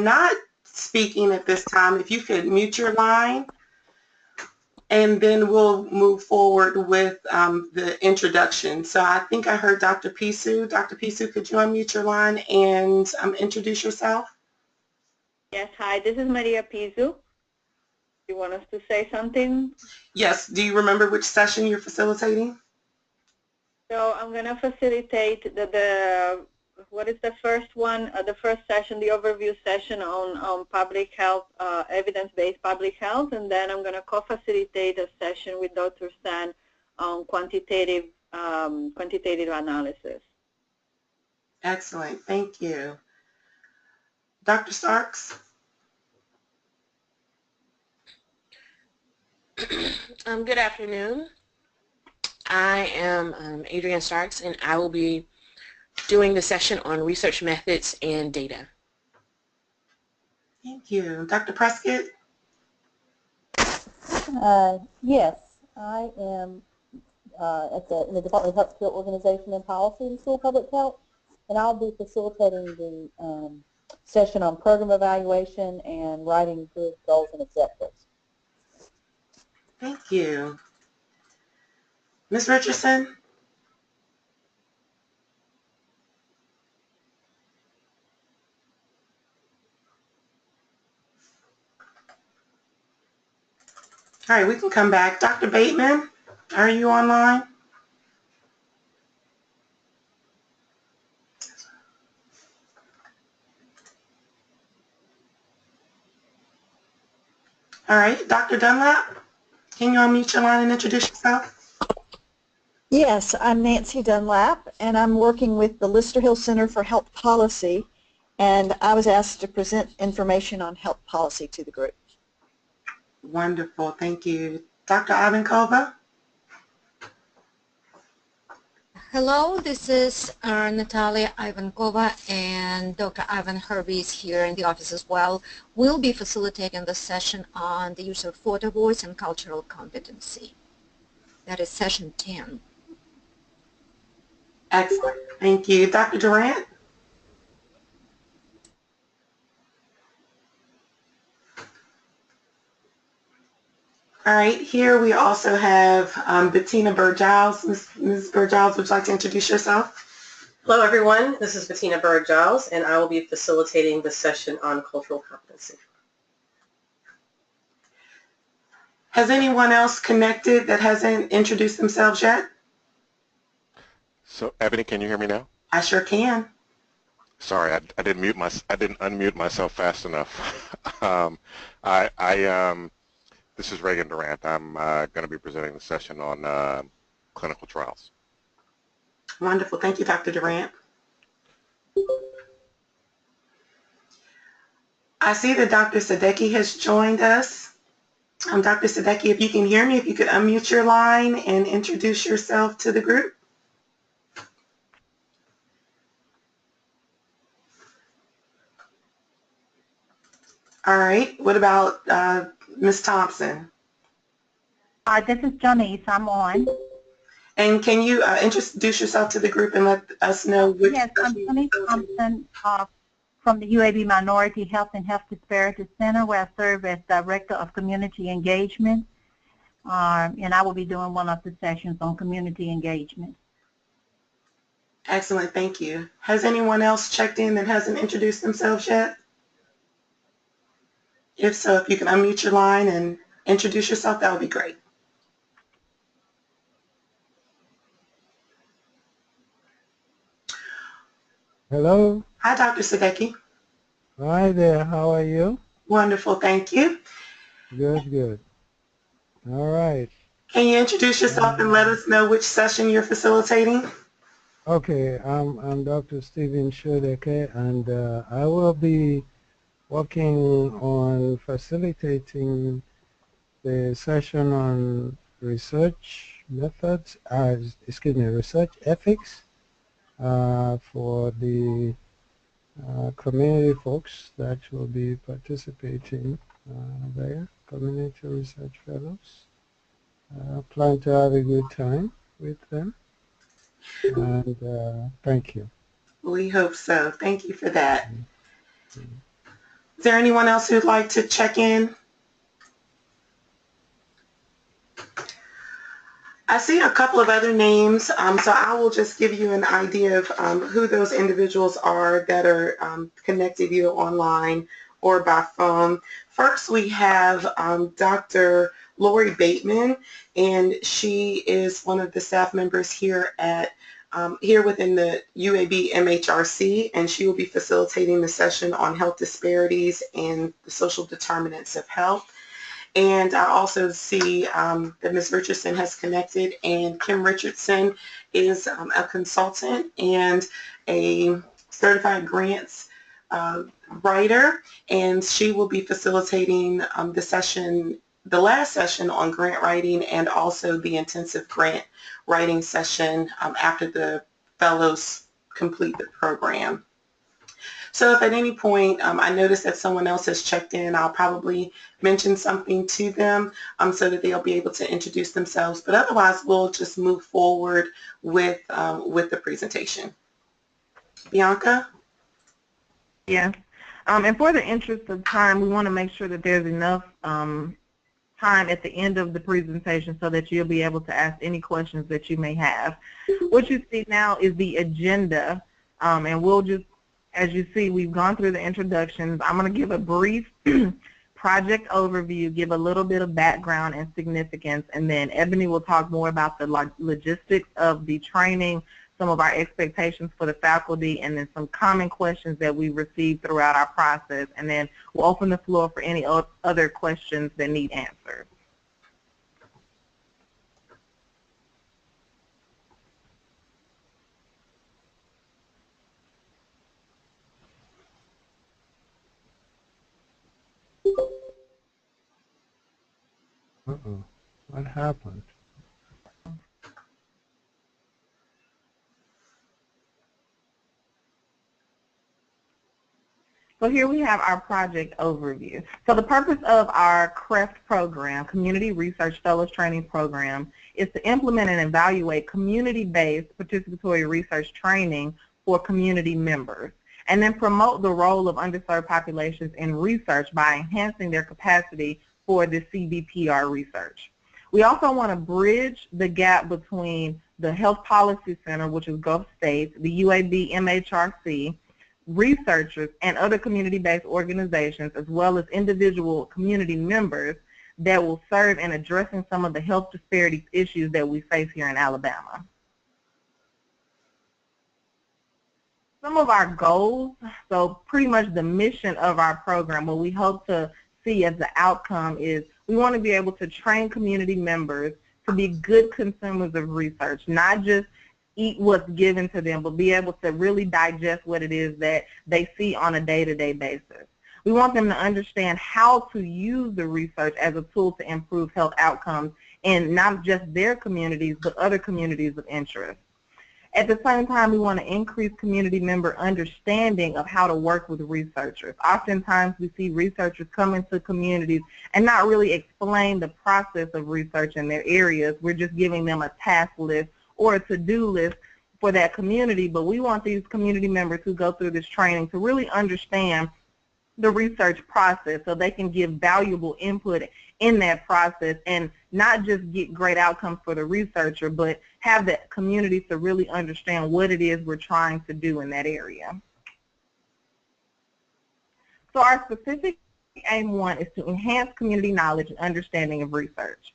not speaking at this time, if you could mute your line, and then we'll move forward with the introduction. So I think I heard Dr. Pisu. Dr. Pisu, could you unmute your line and introduce yourself? Yes, hi, this is Maria Pisu. You want us to say something? Yes, do you remember which session you're facilitating? So I'm going to facilitate what is the first one, the first session, the overview session on public health, evidence-based public health, and then I'm going to co-facilitate a session with Dr. San on quantitative analysis. Excellent, thank you. Dr. Starks? Good afternoon. I am Adrienne Starks, and I will be doing the session on research methods and data. Thank you. Dr. Prescott? Yes, I am in the Department of Healthcare Organization and Policy in School Public Health, and I'll be facilitating the session on program evaluation and writing good goals and objectives. Thank you. Ms. Richardson? All right, we can come back. Dr. Bateman, are you online? All right, Dr. Dunlap, can you unmute your line and introduce yourself? Yes, I'm Nancy Dunlap, and I'm working with the Lister Hill Center for Health Policy, and I was asked to present information on health policy to the group. Wonderful, thank you. Dr. Ivankova? Hello, this is Natalia Ivankova, and Dr. Ivan Hervey is here in the office as well. We'll be facilitating the session on the use of photo voice and cultural competency. That is session 10. Excellent, thank you. Dr. Durant? All right, here we also have Bettina Bird-Giles. Ms. Bird-Giles, would you like to introduce yourself? Hello everyone, this is Bettina Bird-Giles, and I will be facilitating the session on cultural competency. Has anyone else connected that hasn't introduced themselves yet? So, Ebony, can you hear me now? I sure can. Sorry, I didn't unmute myself fast enough. This is Reagan Durant. I'm going to be presenting the session on clinical trials. Wonderful. Thank you, Dr. Durant. I see that Dr. Sadecki has joined us. Dr. Sadecki, if you can hear me, if you could unmute your line and introduce yourself to the group. All right. What about Ms. Thompson? This is Janice. I'm on. And can you introduce yourself to the group and let us know which... Yes, I'm Janice Thompson from the UAB Minority Health and Health Disparities Center, where I serve as Director of Community Engagement. And I will be doing one of the sessions on community engagement. Excellent. Thank you. Has anyone else checked in that hasn't introduced themselves yet? If so, if you can unmute your line and introduce yourself, that would be great. Hello. Hi, Dr. Sadecki. Hi there. How are you? Wonderful. Thank you. Good, good. All right. Can you introduce yourself and let us know which session you're facilitating? Okay. I'm Dr. Stephen Shodeke, and I will be working on facilitating the session on research methods, research ethics for the community folks that will be participating there, community research fellows. I plan to have a good time with them, and thank you. We hope so. Thank you for that. Is there anyone else who'd like to check in? I see a couple of other names, so I will just give you an idea of who those individuals are that are connected either online or by phone. First, we have Dr. Lori Bateman, and she is one of the staff members here at here within the UAB MHRC, and she will be facilitating the session on health disparities and the social determinants of health. And I also see that Ms. Richardson has connected, and Kim Richardson is a consultant and a certified grants writer, and she will be facilitating the last session on grant writing, and also the intensive grant writing session after the fellows complete the program. So if at any point I notice that someone else has checked in, I'll probably mention something to them so that they'll be able to introduce themselves. But otherwise, we'll just move forward with the presentation. Bianca? Yes. And for the interest of time, we want to make sure that there's enough time at the end of the presentation so that you'll be able to ask any questions that you may have. What you see now is the agenda, and we'll just, as you see, we've gone through the introductions. I'm going to give a brief project overview, give a little bit of background and significance, and then Ebony will talk more about the logistics of the training, some of our expectations for the faculty, and then some common questions that we received throughout our process. And then we'll open the floor for any other questions that need answered. Uh-oh. What happened? So here we have our project overview. So the purpose of our CRFT program, Community Research Fellows Training Program, is to implement and evaluate community-based participatory research training for community members, and then promote the role of underserved populations in research by enhancing their capacity for the CBPR research. We also want to bridge the gap between the Health Policy Center, which is Gulf States, the UAB MHRC, researchers, and other community-based organizations, as well as individual community members that will serve in addressing some of the health disparities issues that we face here in Alabama. Some of our goals, so pretty much the mission of our program, what we hope to see as the outcome is we want to be able to train community members to be good consumers of research, not just eat what's given to them, but be able to really digest what it is that they see on a day-to-day basis. We want them to understand how to use the research as a tool to improve health outcomes in not just their communities, but other communities of interest. At the same time, we want to increase community member understanding of how to work with researchers. Oftentimes, we see researchers come into communities and not really explain the process of research in their areas. We're just giving them a task list or a to-do list for that community, but we want these community members who go through this training to really understand the research process so they can give valuable input in that process and not just get great outcomes for the researcher, but have the community to really understand what it is we're trying to do in that area. So our specific aim one is to enhance community knowledge and understanding of research.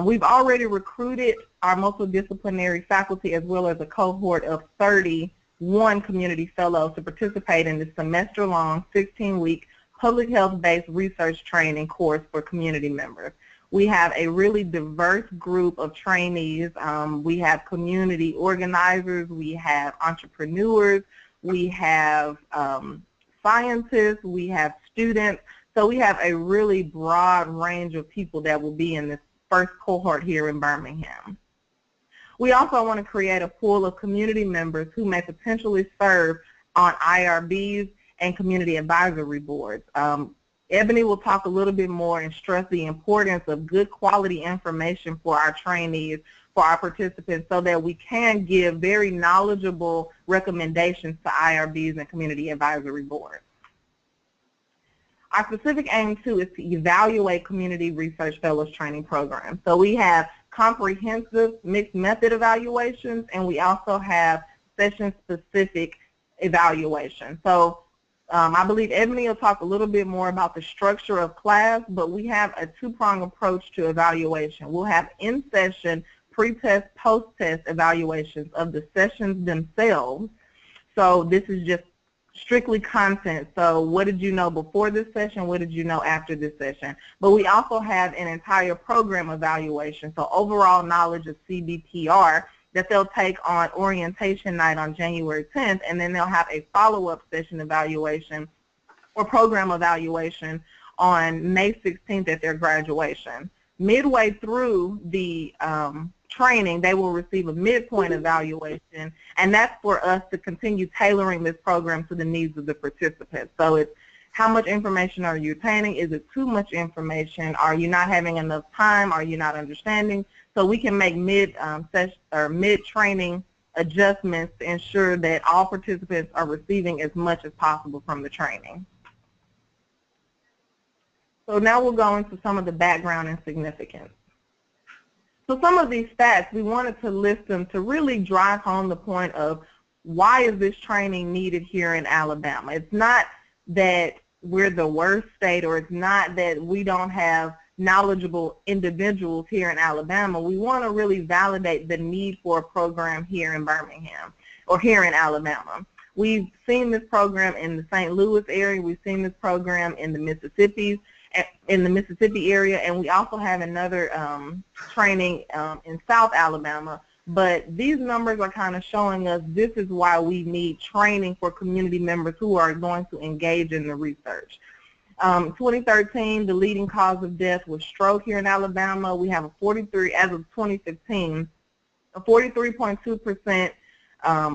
We've already recruited our multidisciplinary faculty as well as a cohort of 31 community fellows to participate in this semester-long, 16-week public health-based research training course for community members. We have a really diverse group of trainees. We have community organizers, we have entrepreneurs, we have scientists, we have students. So we have a really broad range of people that will be in this first cohort here in Birmingham. We also want to create a pool of community members who may potentially serve on IRBs and community advisory boards. Ebony will talk a little bit more and stress the importance of good quality information for our trainees, for our participants, so that we can give very knowledgeable recommendations to IRBs and community advisory boards. Our specific aim, too, is to evaluate community research fellows training programs. So we have comprehensive mixed method evaluations, and we also have session-specific evaluation. So I believe Ebony will talk a little bit more about the structure of class, but we have a two-pronged approach to evaluation. We'll have in-session, pre-test, post-test evaluations of the sessions themselves. So this is just strictly content. So what did you know before this session? What did you know after this session? But we also have an entire program evaluation. So overall knowledge of CBPR that they'll take on orientation night on January 10th, and then they'll have a follow-up session evaluation or program evaluation on May 16th at their graduation. Midway through the training, they will receive a midpoint evaluation, and that's for us to continue tailoring this program to the needs of the participants. So it's how much information are you attaining? Is it too much information? Are you not having enough time? Are you not understanding? So we can make mid-training adjustments to ensure that all participants are receiving as much as possible from the training. So now we'll go into some of the background and significance. So some of these stats, we wanted to list them to really drive home the point of why is this training needed here in Alabama. It's not that we're the worst state, or it's not that we don't have knowledgeable individuals here in Alabama. We want to really validate the need for a program here in Birmingham or here in Alabama. We've seen this program in the St. Louis area. We've seen this program in the Mississippi area, and we also have another training in South Alabama. But these numbers are kind of showing us this is why we need training for community members who are going to engage in the research. 2013, the leading cause of death was stroke here in Alabama. We have a 43, as of 2015, a 43.2%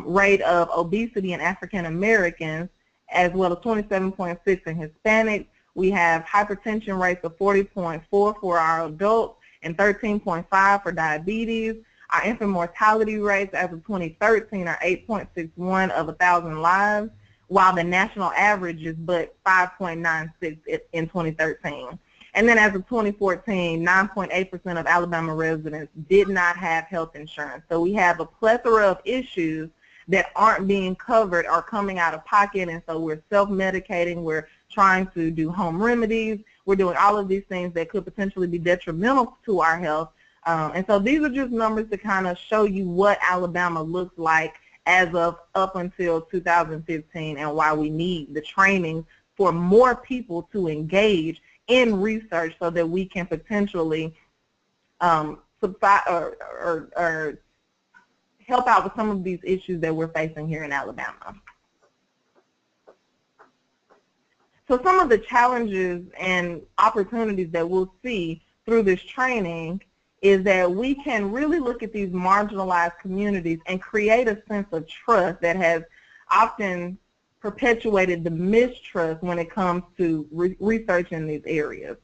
rate of obesity in African Americans, as well as 27.6% in Hispanics. We have hypertension rates of 40.4 for our adults and 13.5 for diabetes. Our infant mortality rates as of 2013 are 8.61 of 1,000 lives, while the national average is but 5.96 in 2013. And then as of 2014, 9.8% of Alabama residents did not have health insurance. So we have a plethora of issues that aren't being covered or coming out of pocket, and so we're self-medicating, we're trying to do home remedies, we're doing all of these things that could potentially be detrimental to our health. And so these are just numbers to kind of show you what Alabama looks like as of up until 2015 and why we need the training for more people to engage in research so that we can potentially supply or help out with some of these issues that we're facing here in Alabama. So some of the challenges and opportunities that we'll see through this training is that we can really look at these marginalized communities and create a sense of trust that has often perpetuated the mistrust when it comes to research in these areas.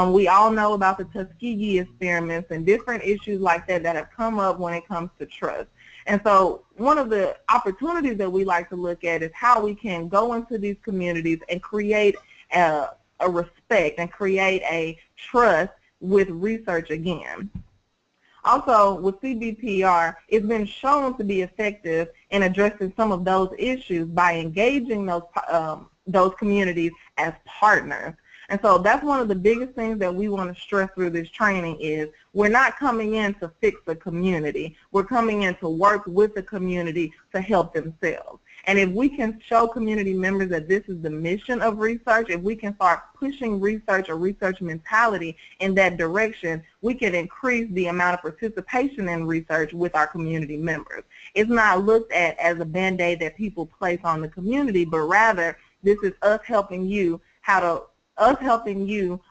We all know about the Tuskegee experiments and different issues like that that have come up when it comes to trust. And so one of the opportunities that we like to look at is how we can go into these communities and create a respect and create a trust with research again. Also, with CBPR, it's been shown to be effective in addressing some of those issues by engaging those communities as partners. And so that's one of the biggest things that we want to stress through this training is we're not coming in to fix the community. We're coming in to work with the community to help themselves. And if we can show community members that this is the mission of research, if we can start pushing research or research mentality in that direction, we can increase the amount of participation in research with our community members. It's not looked at as a Band-Aid that people place on the community, but rather this is us helping you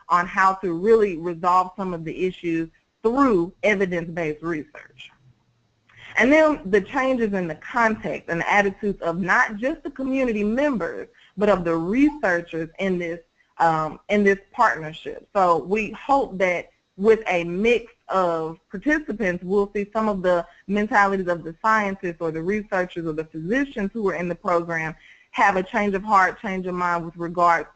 on how to really resolve some of the issues through evidence-based research. And then the changes in the context and the attitudes of not just the community members, but of the researchers in this partnership. So we hope that with a mix of participants, we'll see some of the mentalities of the scientists or the researchers or the physicians who are in the program have a change of heart, change of mind with regard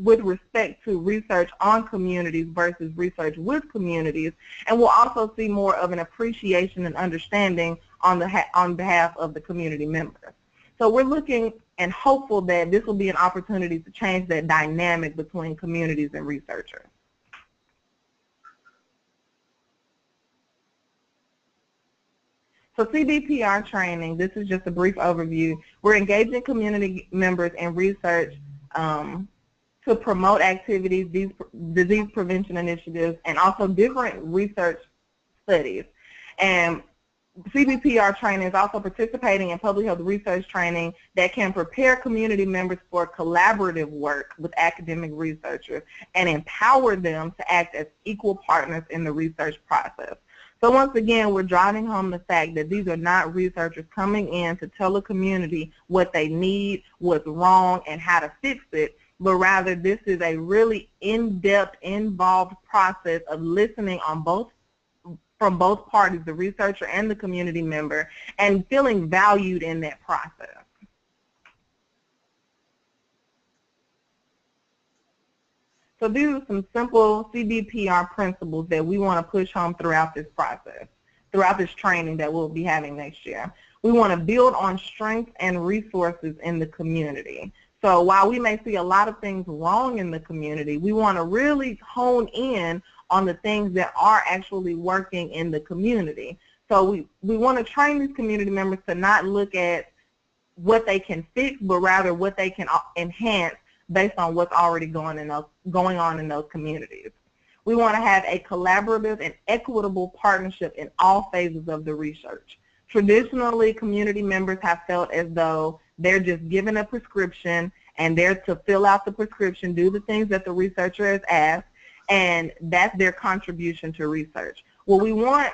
with respect to research on communities versus research with communities, and we'll also see more of an appreciation and understanding on behalf of the community members. So we're looking and hopeful that this will be an opportunity to change that dynamic between communities and researchers. So CBPR training, this is just a brief overview. We're engaging community members in research to promote activities, disease prevention initiatives, and also different research studies. And CBPR training is also participating in public health research training that can prepare community members for collaborative work with academic researchers and empower them to act as equal partners in the research process. So once again, we're driving home the fact that these are not researchers coming in to tell the community what they need, what's wrong, and how to fix it, but rather this is a really in-depth, involved process of listening from both parties, the researcher and the community member, and feeling valued in that process. So these are some simple CBPR principles that we want to push home throughout this process, throughout this training that we'll be having next year. We want to build on strengths and resources in the community. So while we may see a lot of things wrong in the community, we want to really hone in on the things that are actually working in the community. So we want to train these community members to not look at what they can fix, but rather what they can enhance based on what's already going on in those communities. We want to have a collaborative and equitable partnership in all phases of the research. Traditionally, community members have felt as though they're just given a prescription and they're to fill out the prescription, do the things that the researcher has asked, and that's their contribution to research. Well, we want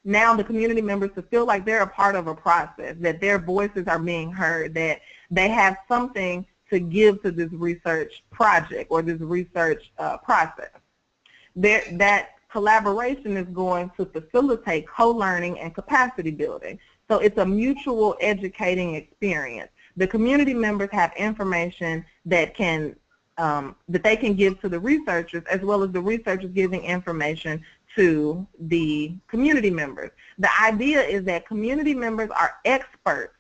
now the community members to feel like they're a part of a process, that their voices are being heard, that they have something to give to this research project or this research process. That collaboration is going to facilitate co-learning and capacity building. So it's a mutual educating experience. The community members have information that they can give to the researchers, as well as the researchers giving information to the community members. The idea is that community members are experts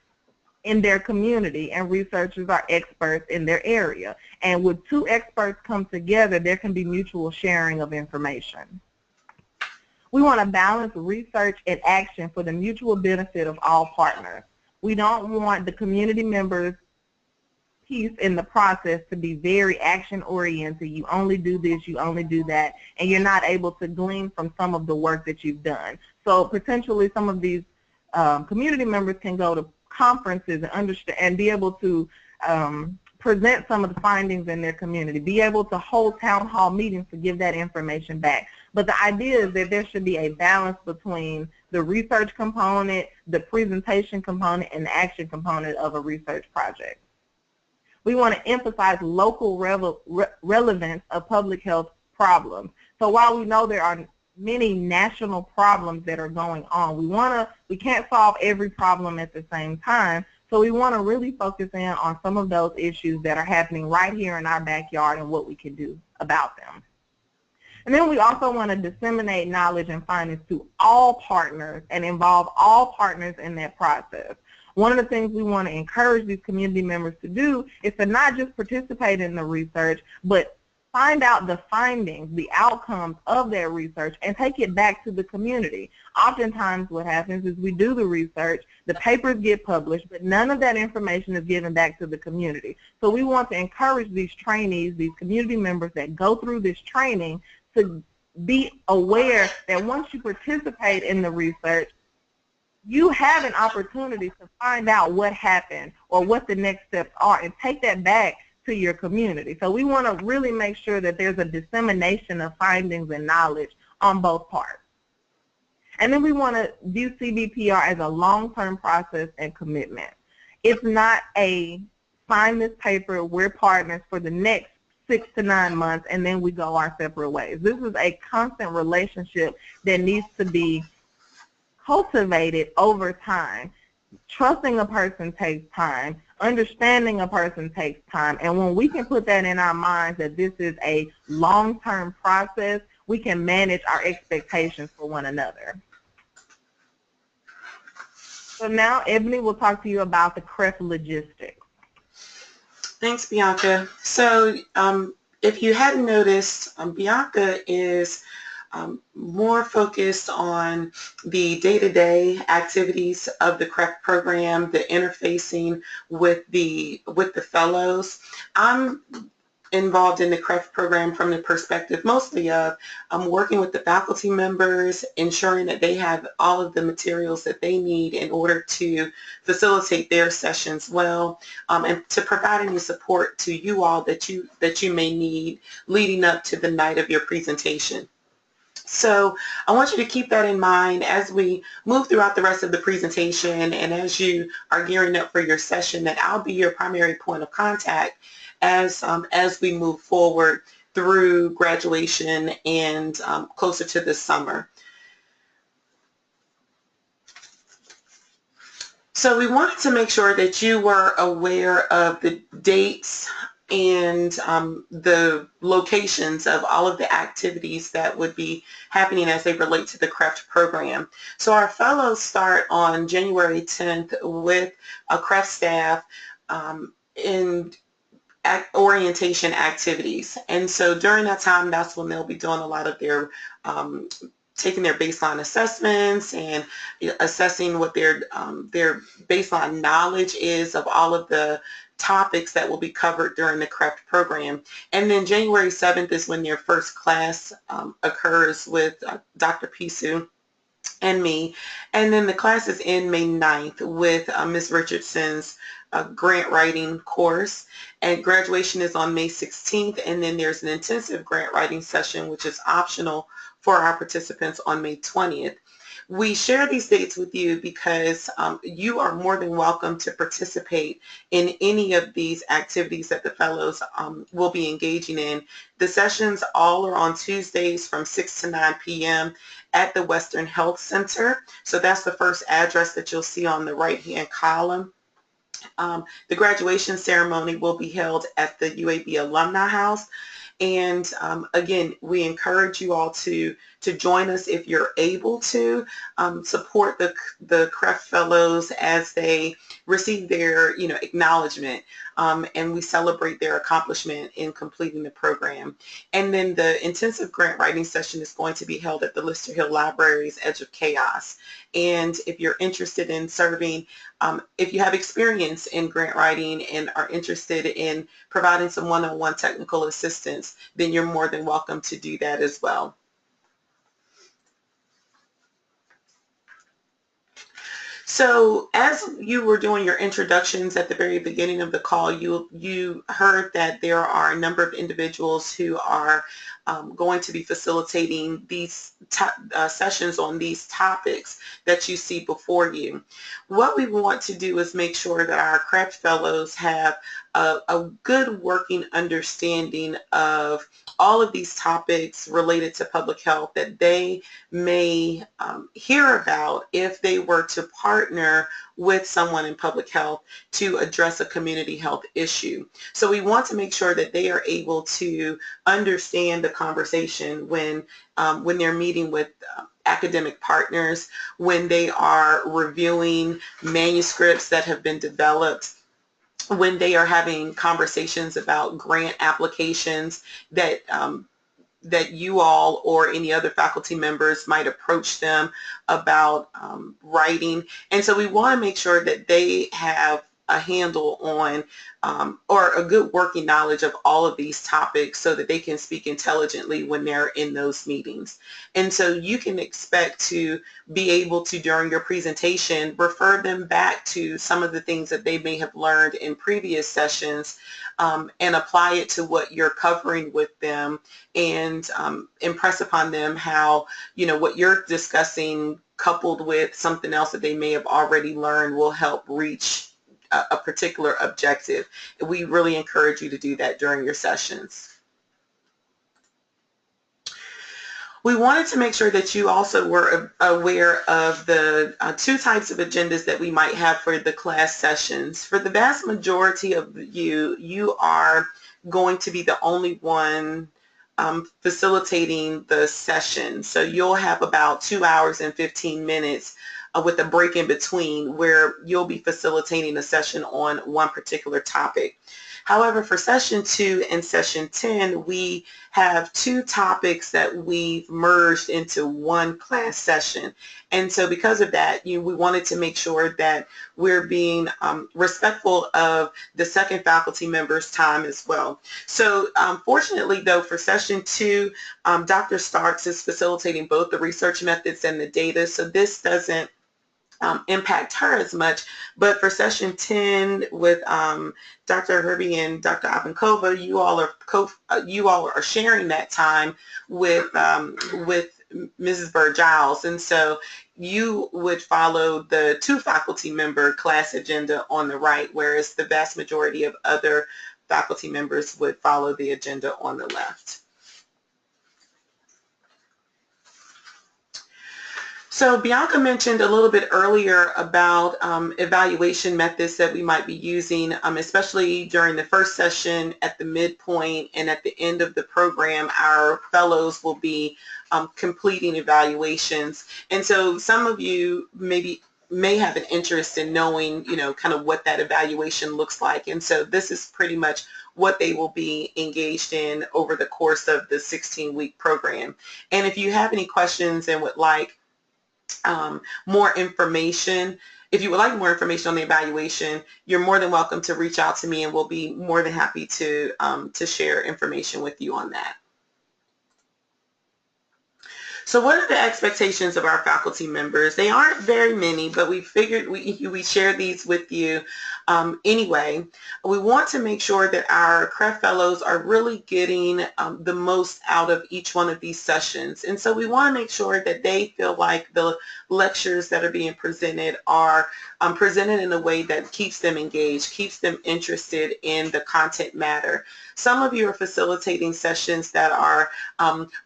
in their community and researchers are experts in their area. And when two experts come together, there can be mutual sharing of information. We want to balance research and action for the mutual benefit of all partners. We don't want the community members' piece in the process to be very action-oriented. You only do this, you only do that, and you're not able to glean from some of the work that you've done. So potentially some of these community members can go to conferences and understand and be able to present some of the findings in their community, be able to hold town hall meetings to give that information back. But the idea is that there should be a balance between the research component, the presentation component, and the action component of a research project. We want to emphasize local relevance of public health problems. So while we know there are many national problems that are going on, we can't solve every problem at the same time. So we want to really focus in on some of those issues that are happening right here in our backyard and what we can do about them. And then we also want to disseminate knowledge and findings to all partners and involve all partners in that process. One of the things we want to encourage these community members to do is to not just participate in the research, but find out the findings, the outcomes of that research, and take it back to the community. Oftentimes what happens is we do the research, the papers get published, but none of that information is given back to the community. So we want to encourage these trainees, these community members that go through this training, to be aware that once you participate in the research, you have an opportunity to find out what happened or what the next steps are and take that back to your community. So we want to really make sure that there's a dissemination of findings and knowledge on both parts. And then we want to view CBPR as a long-term process and commitment. It's not a sign this paper, we're partners for the next 6 to 9 months, and then we go our separate ways. This is a constant relationship that needs to be cultivated over time. Trusting a person takes time. Understanding a person takes time, and when we can put that in our minds that this is a long-term process, we can manage our expectations for one another. So now Ebony will talk to you about the CRFT logistics. Thanks, Bianca. So if you hadn't noticed, Bianca is more focused on the day-to-day activities of the CRFT program, the interfacing with the fellows. I'm involved in the CRFT program from the perspective mostly of working with the faculty members, ensuring that they have all of the materials that they need in order to facilitate their sessions well, and to provide any support to you all that you may need leading up to the night of your presentation. So I want you to keep that in mind as we move throughout the rest of the presentation, and as you are gearing up for your session, that I'll be your primary point of contact as we move forward through graduation and closer to the summer. So we wanted to make sure that you were aware of the dates and the locations of all of the activities that would be happening as they relate to the CRFT program. So our fellows start on January 10th with a CRFT staff in orientation activities. And so during that time, that's when they'll be doing a lot of their taking their baseline assessments and assessing what their baseline knowledge is of all of the topics that will be covered during the CRFT program. And then January 7th is when their first class occurs with Dr. Pisu and me. And then the class is in May 9th with Ms. Richardson's grant writing course. And graduation is on May 16th. And then there's an intensive grant writing session, which is optional for our participants, on May 20th. We share these dates with you because you are more than welcome to participate in any of these activities that the fellows will be engaging in. The sessions all are on Tuesdays from 6 to 9 p.m. at the Western Health Center. So that's the first address that you'll see on the right-hand column. The graduation ceremony will be held at the UAB Alumni House. And again, we encourage you all to join us if you're able to support the CRFT fellows as they receive their acknowledgement, and we celebrate their accomplishment in completing the program. And then the intensive grant writing session is going to be held at the Lister Hill Library's Edge of Chaos. And if you're interested in serving, if you have experience in grant writing and are interested in providing some one-on-one technical assistance, then you're more than welcome to do that as well. So as you were doing your introductions at the very beginning of the call, you heard that there are a number of individuals who are going to be facilitating these sessions on these topics that you see before you. What we want to do is make sure that our CRFT fellows have a good working understanding of all of these topics related to public health that they may hear about if they were to partner with someone in public health to address a community health issue. So we want to make sure that they are able to understand the conversation when they're meeting with academic partners, when they are reviewing manuscripts that have been developed, when they are having conversations about grant applications that that you all or any other faculty members might approach them about writing. And so we want to make sure that they have a handle on or a good working knowledge of all of these topics so that they can speak intelligently when they're in those meetings. And so you can expect to be able to, during your presentation, refer them back to some of the things that they may have learned in previous sessions and apply it to what you're covering with them, and impress upon them how, what you're discussing coupled with something else that they may have already learned will help reach a particular objective. We really encourage you to do that during your sessions. We wanted to make sure that you also were aware of the two types of agendas that we might have for the class sessions. For the vast majority of you, you are going to be the only one facilitating the session. So you'll have about 2 hours and 15 minutes with a break in between where you'll be facilitating a session on one particular topic. However, for session 2 and session 10, we have two topics that we've merged into one class session. And so because of that, we wanted to make sure that we're being respectful of the second faculty member's time as well. So fortunately, though, for session 2, Dr. Starks is facilitating both the research methods and the data, so this doesn't impact her as much. But for session 10 with Dr. Herbie and Dr. Ivankova, you all are sharing that time with Mrs. Bird-Giles, and so you would follow the two faculty member class agenda on the right, whereas the vast majority of other faculty members would follow the agenda on the left. So Bianca mentioned a little bit earlier about evaluation methods that we might be using, especially during the first session, at the midpoint, and at the end of the program. Our fellows will be completing evaluations. And so some of you may have an interest in knowing, kind of what that evaluation looks like. And so this is pretty much what they will be engaged in over the course of the 16-week program. And if you have any questions and would like more information, if you would like more information on the evaluation, you're more than welcome to reach out to me, and we'll be more than happy to share information with you on that. So what are the expectations of our faculty members? They aren't very many, but we figured we share these with you anyway. We want to make sure that our CREF fellows are really getting the most out of each one of these sessions. And so we want to make sure that they feel like the lectures that are being presented are presented in a way that keeps them engaged, keeps them interested in the content matter. Some of you are facilitating sessions that are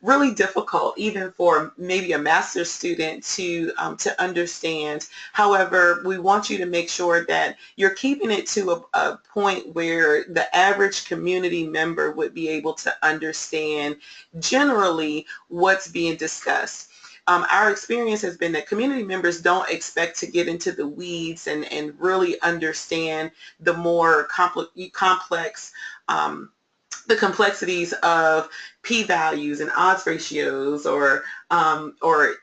really difficult, even for maybe a master's student to understand. However, we want you to make sure that you're keeping it to a point where the average community member would be able to understand generally what's being discussed. Our experience has been that community members don't expect to get into the weeds and really understand the more complex the complexities of p-values and odds ratios or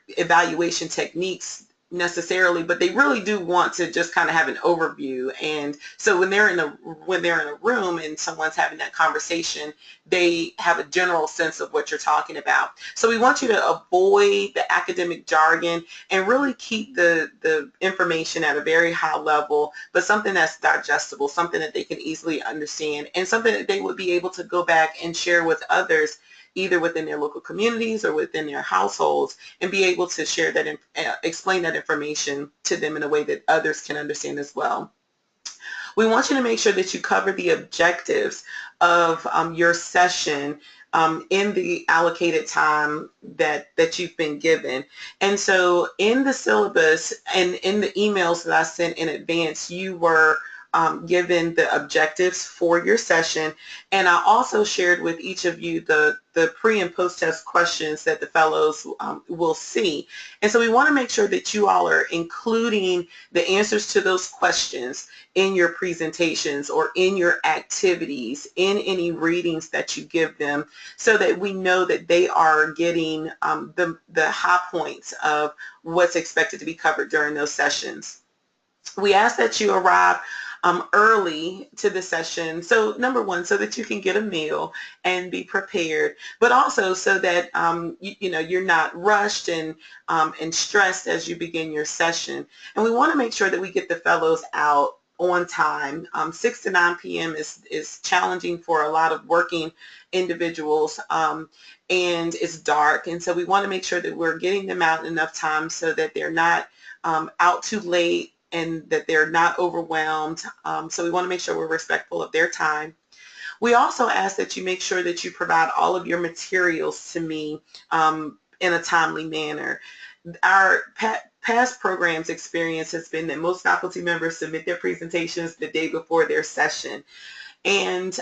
evaluation techniques necessarily, but they really do want to just kind of have an overview. And so when they're in a room and someone's having that conversation, they have a general sense of what you're talking about. So we want you to avoid the academic jargon and really keep the information at a very high level, but something that's digestible, something that they can easily understand, and something that they would be able to go back and share with others, either within their local communities or within their households, and be able to share that and explain that information to them in a way that others can understand as well. We want you to make sure that you cover the objectives of your session in the allocated time that you've been given. And so in the syllabus and in the emails that I sent in advance, you were given the objectives for your session, and I also shared with each of you the pre and post test questions that the fellows will see. And so we want to make sure that you all are including the answers to those questions in your presentations or in your activities, in any readings that you give them, so that we know that they are getting the high points of what's expected to be covered during those sessions. We ask that you arrive early to the session. So number one, so that you can get a meal and be prepared, but also so that you're not rushed and stressed as you begin your session. And we want to make sure that we get the fellows out on time. 6 to 9 p.m. is challenging for a lot of working individuals, and it's dark, and so we want to make sure that we're getting them out in enough time so that they're not out too late and that they're not overwhelmed. So we want to make sure we're respectful of their time. We also ask that you make sure that you provide all of your materials to me in a timely manner. Our past programs experience has been that most faculty members submit their presentations the day before their session. And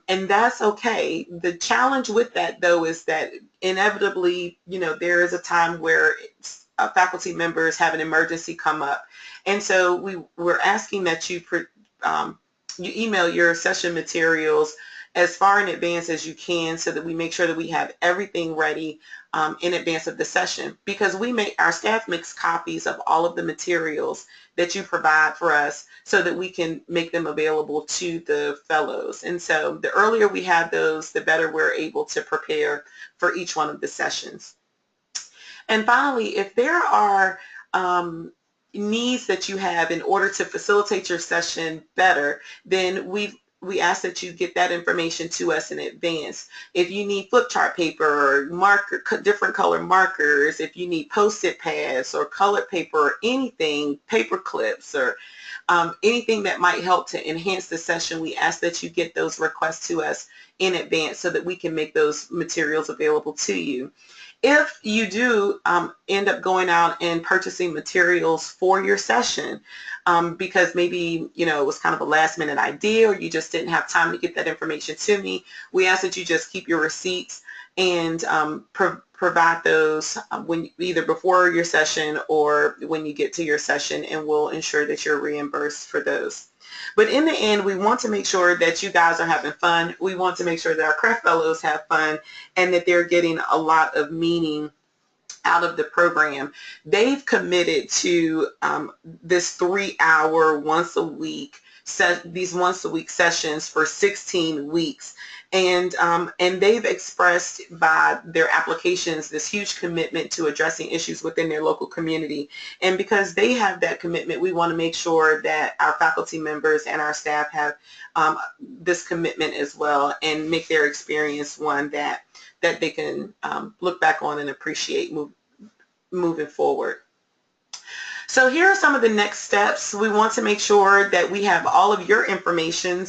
that's okay. The challenge with that, though, is that inevitably, there is a time where faculty members have an emergency come up. And so we're asking that you email your session materials as far in advance as you can, so that we make sure that we have everything ready in advance of the session, because our staff makes copies of all of the materials that you provide for us so that we can make them available to the fellows. And so the earlier we have those, the better we're able to prepare for each one of the sessions. And finally, if there are needs that you have in order to facilitate your session better, then we ask that you get that information to us in advance. If you need flip chart paper or different color markers, if you need Post-it pads or colored paper or anything, paper clips or anything that might help to enhance the session, we ask that you get those requests to us in advance so that we can make those materials available to you. If you do end up going out and purchasing materials for your session, because maybe, it was kind of a last minute idea, or you just didn't have time to get that information to me, we ask that you just keep your receipts and provide those either before your session or when you get to your session, and we'll ensure that you're reimbursed for those. But in the end, we want to make sure that you guys are having fun. We want to make sure that our craft fellows have fun and that they're getting a lot of meaning out of the program. They've committed to this 3-hour these once a week sessions for 16 weeks. And they've expressed by their applications this huge commitment to addressing issues within their local community. And because they have that commitment, we want to make sure that our faculty members and our staff have this commitment as well, and make their experience one that they can look back on and appreciate moving forward. So here are some of the next steps. We want to make sure that we have all of your information,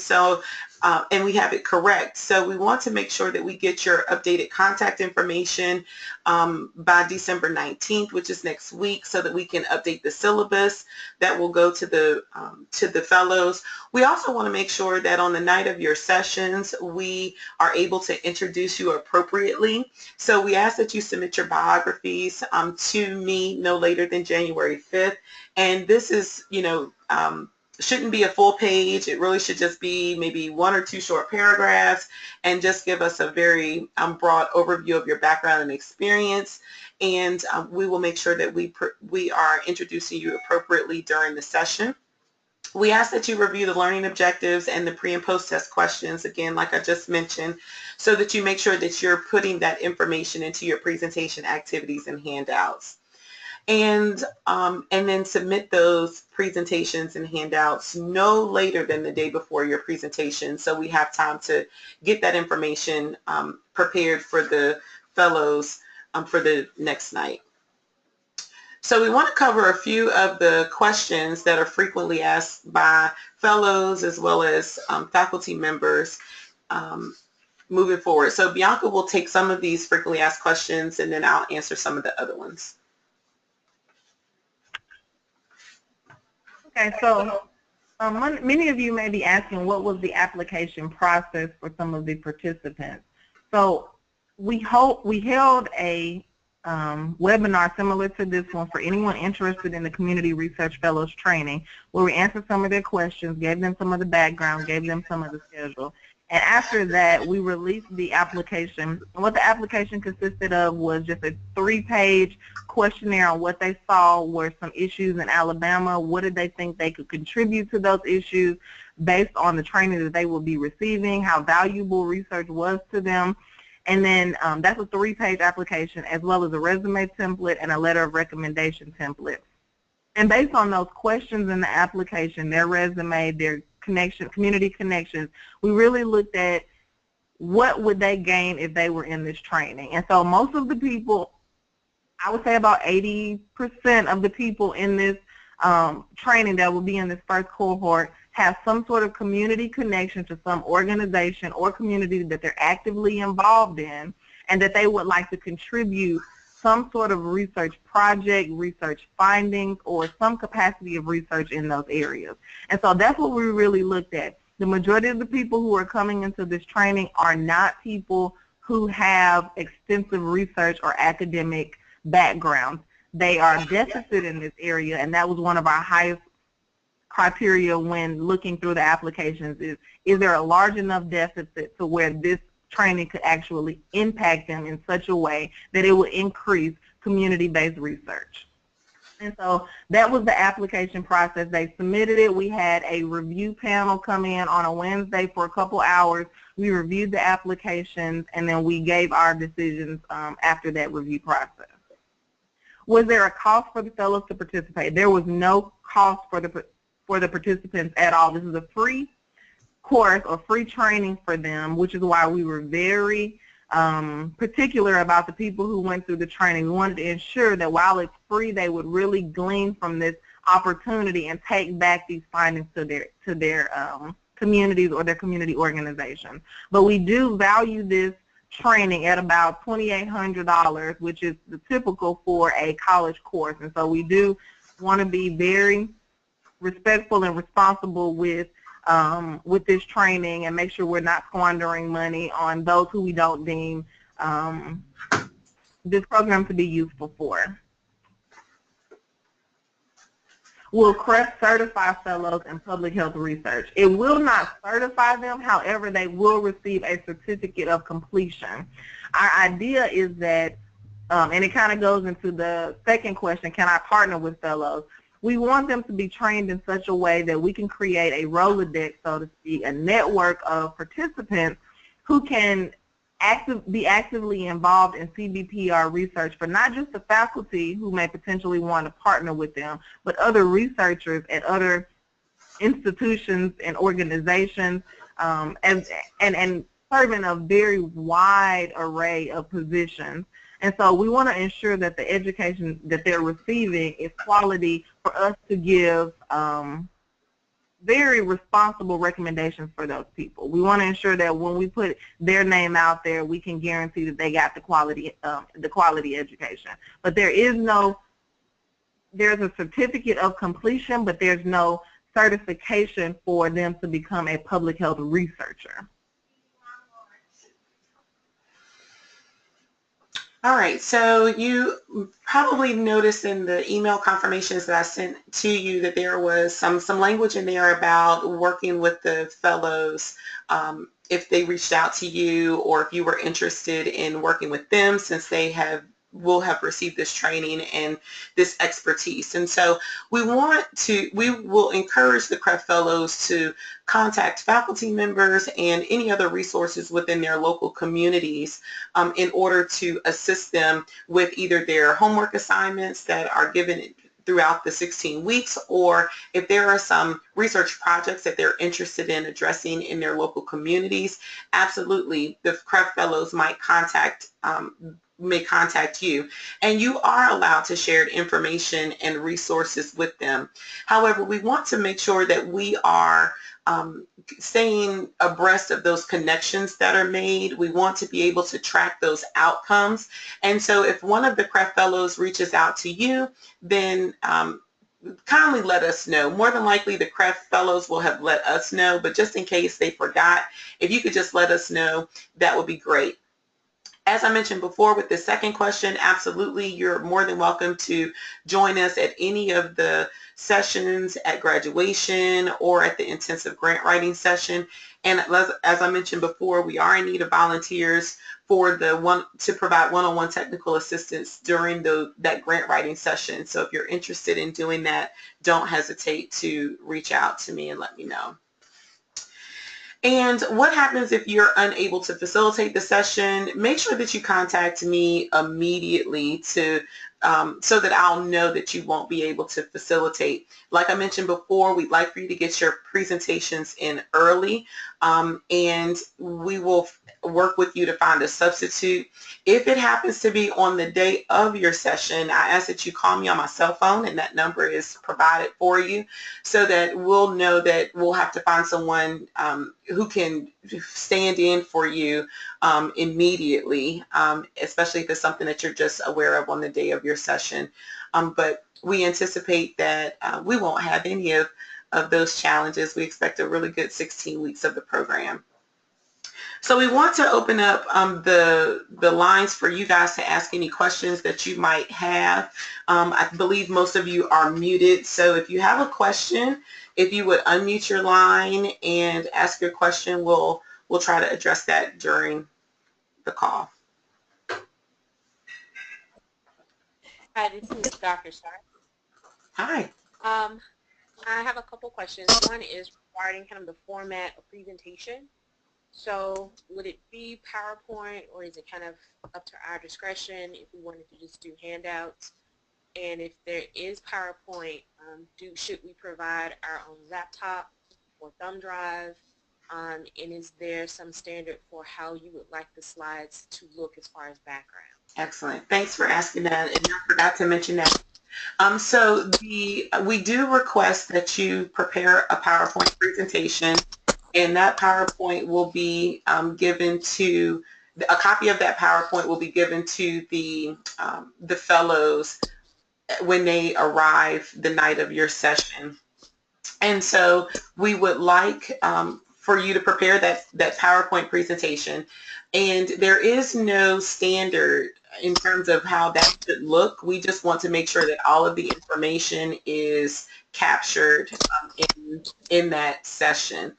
and we have it correct. So we want to make sure that we get your updated contact information by December 19th, which is next week, so that we can update the syllabus that will go to the fellows. We also want to make sure that on the night of your sessions, we are able to introduce you appropriately. So we ask that you submit your biographies to me no later than January 5th. And this is, shouldn't be a full page. It really should just be maybe 1 or 2 short paragraphs, and just give us a very broad overview of your background and experience. And we will make sure that we are introducing you appropriately during the session. We ask that you review the learning objectives and the pre and post test questions, again, like I just mentioned, so that you make sure that you're putting that information into your presentation activities and handouts. And then submit those presentations and handouts no later than the day before your presentation, so we have time to get that information prepared for the fellows for the next night. So we want to cover a few of the questions that are frequently asked by fellows as well as faculty members moving forward. So Bianca will take some of these frequently asked questions, and then I'll answer some of the other ones. Okay, so many of you may be asking, what was the application process for some of the participants? So we held a webinar similar to this one for anyone interested in the Community Research Fellows training, where we answered some of their questions, gave them some of the background, gave them some of the schedule. And after that, we released the application. And what the application consisted of was just a 3-page questionnaire on what they saw were some issues in Alabama, what did they think they could contribute to those issues based on the training that they will be receiving, how valuable research was to them. And then that's a 3-page application, as well as a resume template and a letter of recommendation template. And based on those questions in the application, their resume, their community connections, we really looked at what would they gain if they were in this training. And so most of the people, I would say about 80% of the people in this training that will be in this first cohort have some sort of community connection to some organization or community that they're actively involved in, and that they would like to contribute some sort of research project, research findings, or some capacity of research in those areas. And so that's what we really looked at. The majority of the people who are coming into this training are not people who have extensive research or academic backgrounds. They are deficit in this area, and that was one of our highest criteria when looking through the applications is there a large enough deficit to where this training could actually impact them in such a way that it would increase community-based research. And so that was the application process. They submitted it. We had a review panel come in on a Wednesday for a couple hours. We reviewed the applications, and then we gave our decisions after that review process. Was there a cost for the fellows to participate? There was no cost for the participants at all. This is a free course or free training for them, which is why we were very particular about the people who went through the training. We wanted to ensure that while it's free, they would really glean from this opportunity and take back these findings to their communities or their community organizations. But we do value this training at about $2,800, which is the typical for a college course. And so we do want to be very respectful and responsible with this training and make sure we're not squandering money on those who we don't deem this program to be useful for. Will CRFT certify fellows in public health research? It will not certify them, however, they will receive a certificate of completion. Our idea is that, and it kind of goes into the second question, can I partner with fellows? We want them to be trained in such a way that we can create a Rolodex, so to speak, a network of participants who can be actively involved in CBPR research for not just the faculty who may potentially want to partner with them, but other researchers at other institutions and organizations, and serving a very wide array of positions. And so we want to ensure that the education that they're receiving is quality for us to give very responsible recommendations for those people. We want to ensure that when we put their name out there, we can guarantee that they got the quality education. But there's a certificate of completion, but there's no certification for them to become a public health researcher. All right, so you probably noticed in the email confirmations that I sent to you that there was some language in there about working with the fellows if they reached out to you or if you were interested in working with them, since they will have received this training and this expertise. And so we will encourage the CRFT fellows to contact faculty members and any other resources within their local communities in order to assist them with either their homework assignments that are given throughout the 16 weeks, or if there are some research projects that they're interested in addressing in their local communities. Absolutely, the CRFT fellows may contact you, and you are allowed to share information and resources with them. However, we want to make sure that we are staying abreast of those connections that are made. We want to be able to track those outcomes. And so if one of the CRFT fellows reaches out to you, then kindly let us know. More than likely the CRFT fellows will have let us know, but just in case they forgot, if you could just let us know, that would be great. As I mentioned before with the second question, absolutely, you're more than welcome to join us at any of the sessions at graduation or at the intensive grant writing session. And as I mentioned before, we are in need of volunteers to provide one-on-one technical assistance during that grant writing session. So if you're interested in doing that, don't hesitate to reach out to me and let me know. And what happens if you're unable to facilitate the session? Make sure that you contact me immediately so that I'll know that you won't be able to facilitate. Like I mentioned before, we'd like for you to get your presentations in early, and we will work with you to find a substitute. If it happens to be on the day of your session, I ask that you call me on my cell phone, and that number is provided for you so that we'll know that we'll have to find someone who can stand in for you immediately, especially if it's something that you're just aware of on the day of your session. But we anticipate that we won't have any of those challenges. We expect a really good 16 weeks of the program. So we want to open up the lines for you guys to ask any questions that you might have. I believe most of you are muted, so if you have a question, if you would unmute your line and ask your question, we'll try to address that during the call. Hi, this is Dr. Stark. Hi. I have a couple questions. One is regarding kind of the format of presentation. So would it be PowerPoint, or is it kind of up to our discretion if we wanted to just do handouts? And if there is PowerPoint, should we provide our own laptop or thumb drive? And is there some standard for how you would like the slides to look as far as background? Excellent. Thanks for asking that, and I forgot to mention that. So we do request that you prepare a PowerPoint presentation, and that PowerPoint will be given to, a copy of that PowerPoint will be given to the fellows when they arrive the night of your session. And so we would like for you to prepare that PowerPoint presentation. And there is no standard in terms of how that should look. We just want to make sure that all of the information is captured in that session.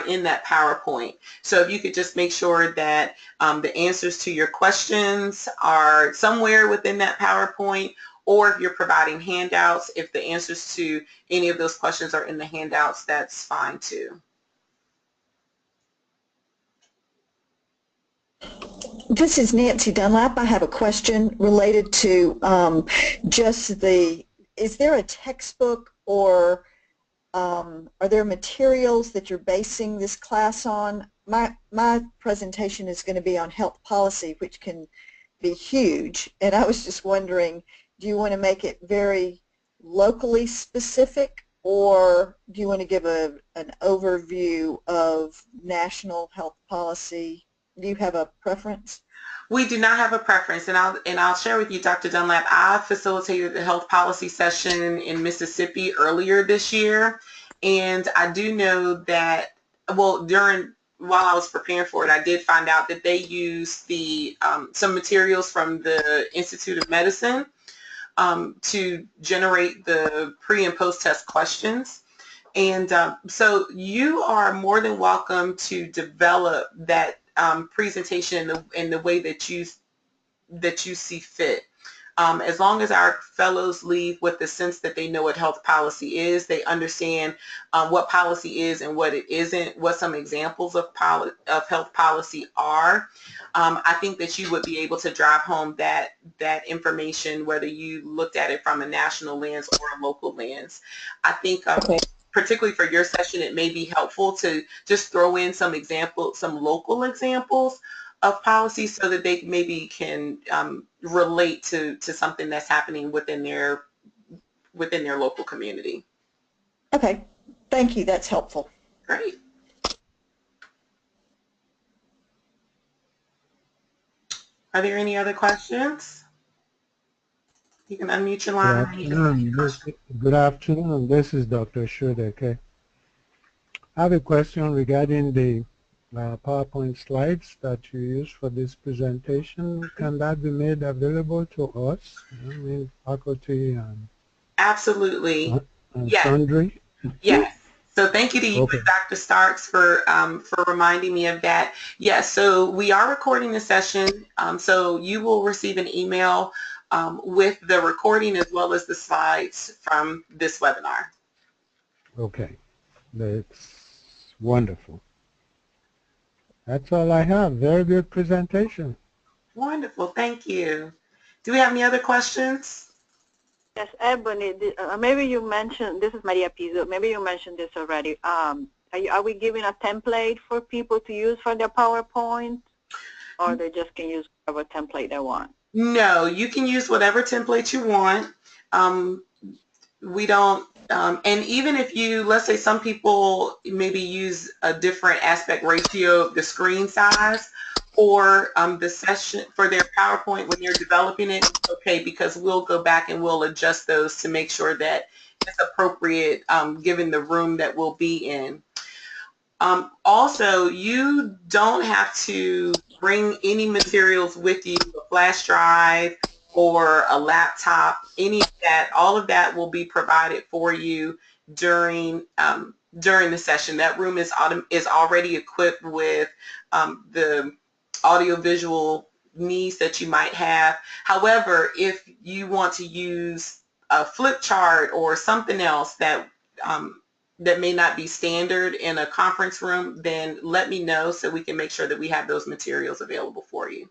In that PowerPoint. So if you could just make sure that the answers to your questions are somewhere within that PowerPoint, or if you're providing handouts, if the answers to any of those questions are in the handouts, that's fine too. This is Nancy Dunlap. I have a question related to is there a textbook, or are there materials that you're basing this class on? My presentation is going to be on health policy, which can be huge, and I was just wondering, do you want to make it very locally specific, or do you want to give an overview of national health policy? Do you have a preference? We do not have a preference, and I'll share with you, Dr. Dunlap. I facilitated the health policy session in Mississippi earlier this year, and I do know that, well, while I was preparing for it, I did find out that they used some materials from the Institute of Medicine to generate the pre and post test questions. And so you are more than welcome to develop that presentation in the way that you see fit. As long as our fellows leave with the sense that they know what health policy is, they understand what policy is and what it isn't, what some examples of health policy are, I think that you would be able to drive home that information, whether you looked at it from a national lens or a local lens. I think particularly for your session, it may be helpful to just throw in some local examples of policy so that they maybe can relate to something that's happening within their local community. Okay, thank you. That's helpful. Great. Are there any other questions? You can unmute your line. Good afternoon. This is Dr. Schroeder. I have a question regarding the PowerPoint slides that you use for this presentation. Can that be made available to us, faculty and absolutely, yes. Sundry? Yes. So thank you to you, Dr. Starks, for reminding me of that. Yes, so we are recording the session, so you will receive an email with the recording as well as the slides from this webinar. Okay, that's wonderful. That's all I have. Very good presentation. Wonderful, thank you. Do we have any other questions? Yes, Ebony, maybe you mentioned, this is Maria Pizzo, maybe you mentioned this already. Are we giving a template for people to use for their PowerPoint, or they just can use whatever template they want? No, you can use whatever template you want. We don't, and even if you, let's say some people maybe use a different aspect ratio of the screen size for the session, for their PowerPoint when you're developing it, it's okay, because we'll go back and we'll adjust those to make sure that it's appropriate given the room that we'll be in. Also, you don't have to bring any materials with you, a flash drive or a laptop, any of that. All of that will be provided for you during during the session. That room is already equipped with the audiovisual needs that you might have. However, if you want to use a flip chart or something else that that may not be standard in a conference room, then let me know so we can make sure that we have those materials available for you.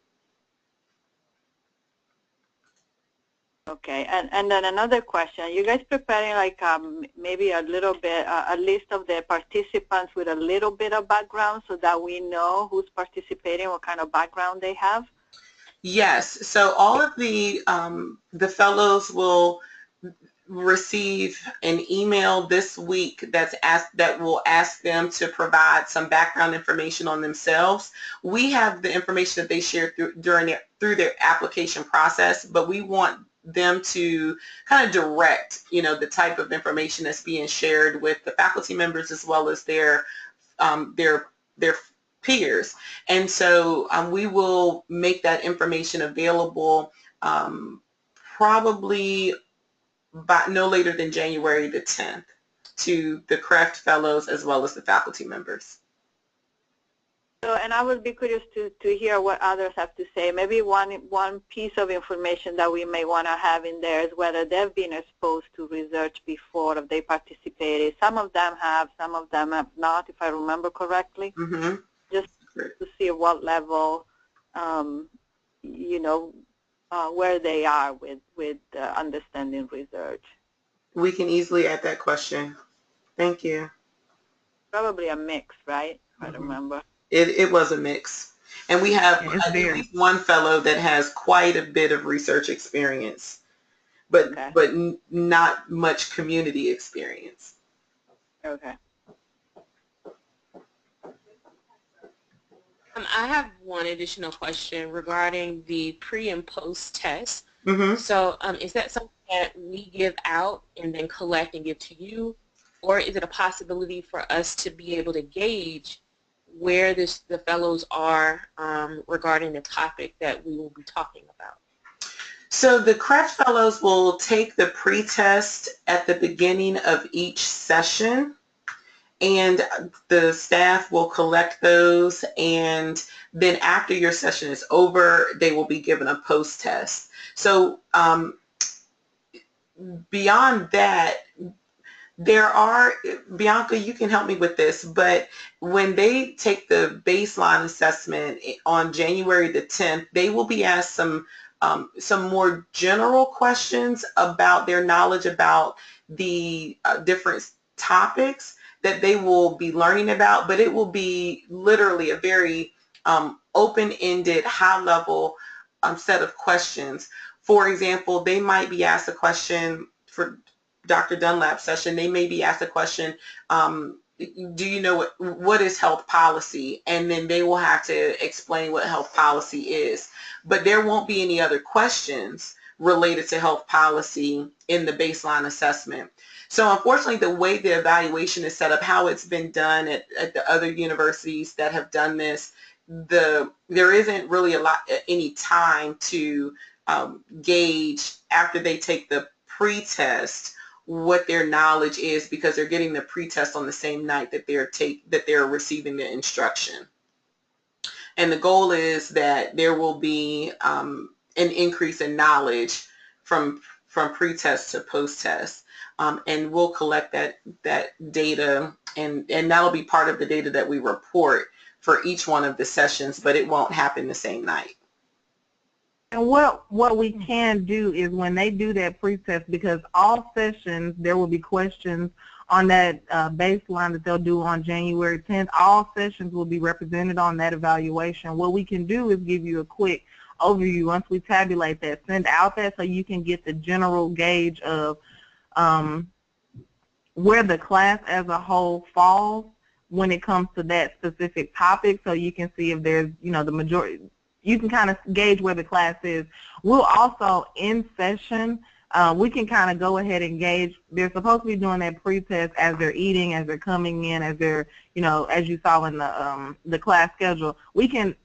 Okay, and then another question. Are you guys preparing like maybe a little bit, a list of the participants with a little bit of background so that we know who's participating, what kind of background they have? Yes, so all of the fellows will receive an email this week that will ask them to provide some background information on themselves. We have the information that they share through their application process, but we want them to kind of direct, the type of information that's being shared with the faculty members as well as their peers. And so we will make that information available probably by no later than January the 10th to the CRFT fellows as well as the faculty members. So, and I would be curious to hear what others have to say. Maybe one piece of information that we may want to have in there is whether they've been exposed to research before, if they participated. Some of them have, some of them have not, if I remember correctly. Mm-hmm. Just to see at what level, where they are with understanding research. We can easily add that question. Thank you. Probably a mix, right? Mm-hmm. I remember. It was a mix. And we have at least one fellow that has quite a bit of research experience, but not much community experience. Okay. I have one additional question regarding the pre and post test. Mm-hmm. So is that something that we give out and then collect and give to you, or is it a possibility for us to be able to gauge where the fellows are regarding the topic that we will be talking about? So the CRFT fellows will take the pre-test at the beginning of each session, and the staff will collect those, and then after your session is over, they will be given a post-test. So beyond that, there are, Bianca, you can help me with this, but when they take the baseline assessment on January the 10th, they will be asked some more general questions about their knowledge about the different topics that they will be learning about, but it will be literally a very open-ended, high-level set of questions. For example, they might be asked a question for Dr. Dunlap's session. They may be asked a question, do you know what is health policy? And then they will have to explain what health policy is. But there won't be any other questions related to health policy in the baseline assessment. So unfortunately, the way the evaluation is set up, how it's been done at the other universities that have done this, there isn't really any time to gauge after they take the pre-test what their knowledge is, because they're getting the pre-test on the same night that they're receiving the instruction. And the goal is that there will be an increase in knowledge from pre-test to post-test. And we'll collect that data, and that'll be part of the data that we report for each one of the sessions, but it won't happen the same night. And what we can do is when they do that pre-test, because all sessions there will be questions on that baseline that they'll do on January 10th. All sessions will be represented on that evaluation. What we can do is give you a quick overview once we tabulate that, send out that so you can get the general gauge of where the class as a whole falls when it comes to that specific topic, so you can see if there's, the majority, you can kind of gauge where the class is. We'll also, in session, we can kind of go ahead and gauge, they're supposed to be doing that pre-test as they're eating, as they're coming in, as they're, as you saw in the class schedule. We can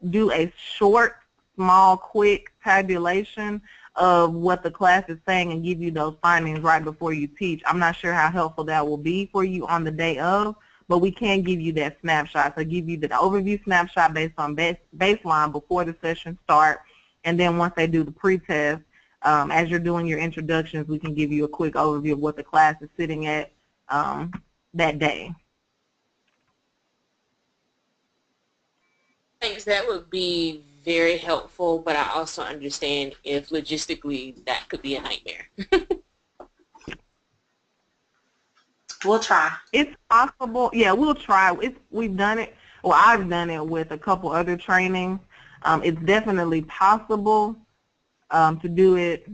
do a short, small, quick tabulation of what the class is saying and give you those findings right before you teach. I'm not sure how helpful that will be for you on the day of, but we can give you that snapshot. So give you the overview snapshot based on baseline before the session start, and then once they do the pre-test, as you're doing your introductions, we can give you a quick overview of what the class is sitting at that day. Thanks. That would be very helpful, but I also understand if logistically that could be a nightmare. We'll try. It's possible. Yeah, we'll try. We've done it. Well, I've done it with a couple other trainings. It's definitely possible to do it.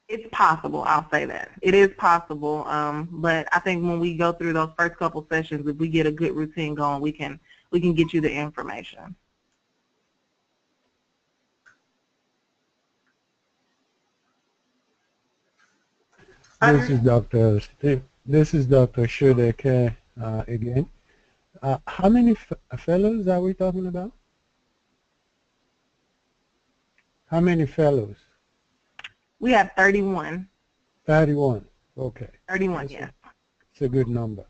It's possible, I'll say that. It is possible, but I think when we go through those first couple sessions, if we get a good routine going, we can get you the information. This is Dr. Steve. This is Dr. Shudeke again. How many fellows are we talking about? How many fellows? We have 31. 31. Okay. 31, yes. It's a good number.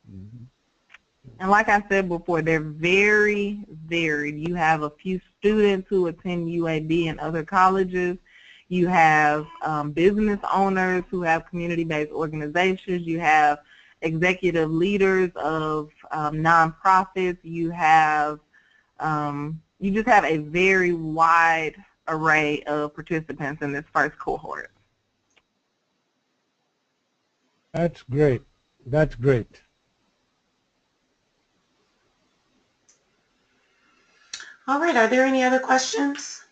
Mm-hmm. And like I said before, they're very varied. You have a few students who attend UAB and other colleges. You have business owners who have community-based organizations. You have executive leaders of nonprofits. You have, you just have a very wide array of participants in this first cohort. That's great. That's great. All right, are there any other questions?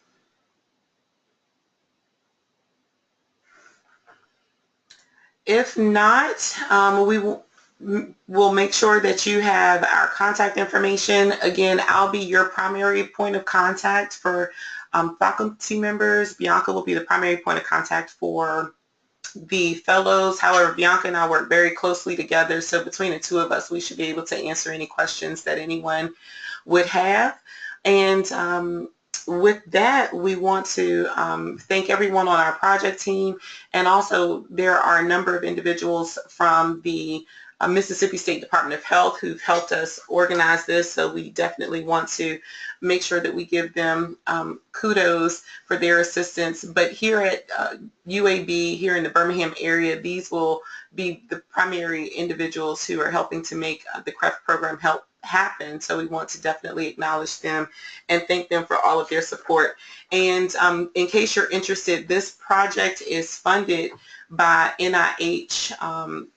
If not, we'll make sure that you have our contact information. Again, I'll be your primary point of contact for faculty members. Bianca will be the primary point of contact for the fellows. However, Bianca and I work very closely together, so between the two of us, we should be able to answer any questions that anyone would have. And with that, we want to thank everyone on our project team, and also there are a number of individuals from the Mississippi State Department of Health who've helped us organize this, so we definitely want to make sure that we give them kudos for their assistance. But here at UAB, here in the Birmingham area, these will be the primary individuals who are helping to make the CRFT program happen, so we want to definitely acknowledge them and thank them for all of their support. And in case you're interested, this project is funded by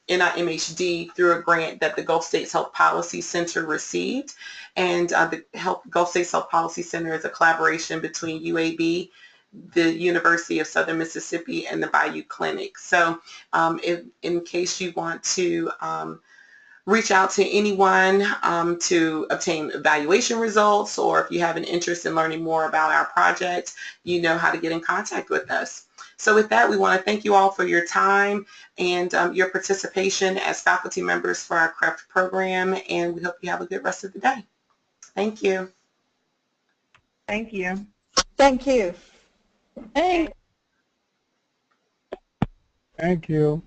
NIMHD through a grant that the Gulf States Health Policy Center received. And the Gulf States Health Policy Center is a collaboration between UAB, the University of Southern Mississippi, and the Bayou Clinic. So in case you want to reach out to anyone to obtain evaluation results, or if you have an interest in learning more about our project, you know how to get in contact with us. So with that, we want to thank you all for your time and your participation as faculty members for our CRFT program, and we hope you have a good rest of the day. Thank you. Thank you. Thank you. Thanks. Thank you.